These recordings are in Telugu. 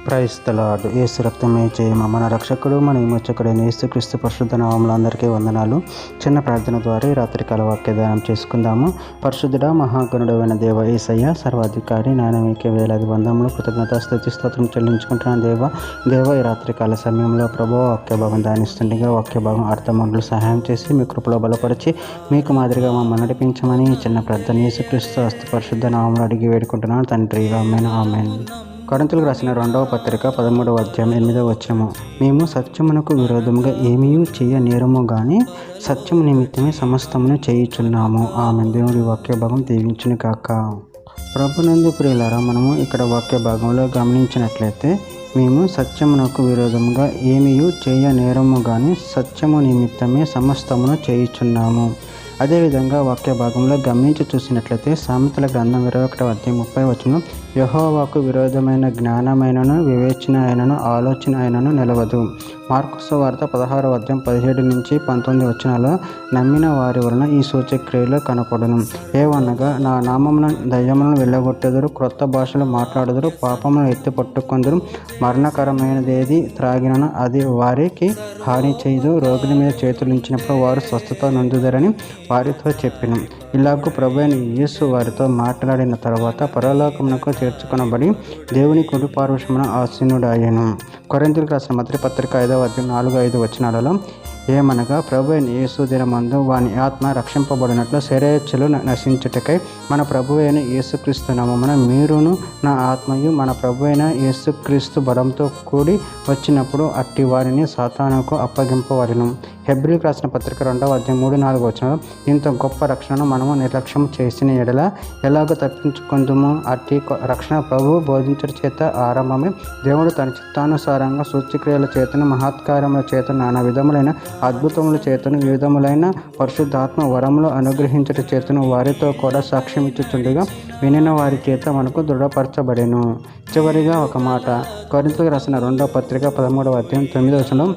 Praise the lord. యేసు రక్తమే జయము. మన రక్షకుడు మన విమోచకుడైన యేసుక్రీస్తు పరిశుద్ధ నామములో అందరికీ వందనాలు. చిన్న ప్రార్థన ద్వారా ఈ రాత్రికాల వాక్య ధ్యానం చేసుకుందాము. పరిశుద్ధుడ మహాగణుడైన దేవ యేసయ్య, సర్వాధికారి నాయన, మీకే వేలాది వందములు కృతజ్ఞత స్తుతి స్తోత్రం చెల్లించుకుంటున్నాను. దేవ ఈ రాత్రికాల సమయంలో ప్రభువు వాక్య భాగం ధ్యానిస్తుండగా వాక్య భాగం అర్థమండలు సహాయం చేసి మీ కృపలో బలపరిచి మీకు మాదిరిగా మమ్మల్ని నడిపించమని చిన్న ప్రార్థన యేసుక్రీస్తు అస్తు పరిశుద్ధ నామములో అడిగి వేడుకుంటున్నాను తండ్రి. ఆమేన్ ఆమేన్. కొరింథీయులకు రాసిన 2వ పత్రిక 13వ అధ్యాయం 8వ వచనము. మేము సత్యమునకు విరోధముగా ఏమీ చేయ నేరము గాని సత్యము నిమిత్తమే సమస్తమును చేయుచున్నాము. ఆమె దేవుడి వాక్య భాగం దీవించును కాక. ప్రభునందు ప్రియులారా, మనము ఇక్కడ వాక్య భాగంలో గమనించినట్లయితే మేము సత్యమునకు విరోధముగా ఏమీ చేయ నేరము గాని సత్యము నిమిత్తమే సమస్తమును చేయుచున్నాము. అదేవిధంగా వాక్య భాగంలో గమనించి చూసినట్లయితే సామెతల గ్రంథం 21వ అధ్యాయం 30వ వచనం, యెహోవాకు విరోధమైన జ్ఞానమైనను వివేచన అయినను ఆలోచన అయినను నిలవదు. మార్కు సువార్త 16వ అధ్యాయం 17 నుంచి 19 వచనాల్లో నమ్మిన వారి వలన ఈ సూచక్రియలు కనపడును. ఏవనగా నా నామమున దయ్యములను వెళ్ళగొట్టెదరు, క్రొత్త భాషలు మాట్లాడెదరు, పాపములను ఎత్తి పట్టుకొందరు, మరణకరమైనదేది త్రాగినను అది వారికి హాని చేయదు, రోగుల మీద చేతులుంచినప్పుడు వారు స్వస్థత నొందుదరని వారితో చెప్పిన. ఇలాగూ ప్రభువైన యేసు వారితో మాట్లాడిన తర్వాత పరలోకమునకు చేర్చుకొనబడి దేవుని కుడి పార్శ్వమున ఆసీనుడాయెను. కొరింథీయులకు రాసిన మొదటి పత్రిక 5వ అధ్యాయం 4-5 వచనాలలో ఏమనగా, ప్రభువైన యేసు దినమందు వాని ఆత్మ రక్షింపబడినట్లు శరీరచ్చులు నశించుటకై మన ప్రభువైన యేసుక్రీస్తు నామమున మీరును నా ఆత్మయు మన ప్రభువైన యేసుక్రీస్తు బలంతో కూడి వచ్చినప్పుడు అట్టి వారిని సాతానుకు అప్పగింపవలెను. హెబ్రీయులకు రాసిన పత్రిక 2వ అధ్యాయం 3-4 వచనాలు, ఇంత గొప్ప రక్షణను మనము నిర్లక్ష్యం చేసిన ఎడల ఎలాగో తప్పించుకుందుము. అట్టి రక్షణ ప్రభువు బోధించడం చేత ఆరంభమే. దేవుడు తన చిత్తానుసారంగా సూచక్రియల చేతను మహత్కారముల చేతను నానా విధములైన అద్భుతముల చేతను వివిధములైన పరిశుద్ధాత్మ వరములు అనుగ్రహించట చేతను వారితో కూడా సాక్ష్యం ఇచ్చుచుండగా వినిన వారి చేత మనకు దృఢపరచబడెను. చివరిగా ఒక మాట, కొరింథీయులకు రాసిన 2వ పత్రిక 13వ అధ్యాయం 9వ వచనం,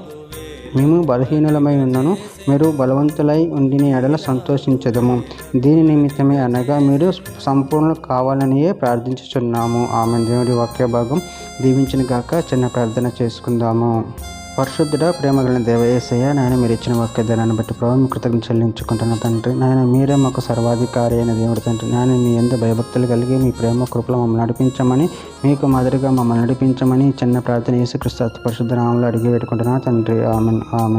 మేము బలహీనులమై ఉన్నను మీరు బలవంతులై ఉండిన ఎడల సంతోషించదము. దీని నిమిత్తమే అనగా మీరు సంపూర్ణులు కావాలనియే ప్రార్థించుచున్నాము. ఆమె దేవుడి వాక్య భాగం దీవించిన గాక. చిన్న ప్రార్థన చేసుకుందాము. పరిశుద్ధుడ ప్రేమగల దేవ యేసయ్య, నాయన మీరు ఇచ్చిన వాక్య ధ్యానాన్ని బట్టి ప్రభావం మీ కృతజ్ఞతలు చెల్లించుకుంటున్న తండ్రి. నాయన మీరే మాకు సర్వాధికారి అయిన దేవుడు తండ్రి. నాయన మీ యందు భయభక్తులు కలిగి మీ ప్రేమ కృపలో మమ్మల్ని నడిపించమని, మీకు మాదిరిగా మమ్మల్ని నడిపించమని చిన్న ప్రార్థన యేసుక్రీస్తు పరిశుద్ధ నామములో అడిగి పెట్టుకుంటున్నా తండ్రి. ఆమేన్ ఆమేన్.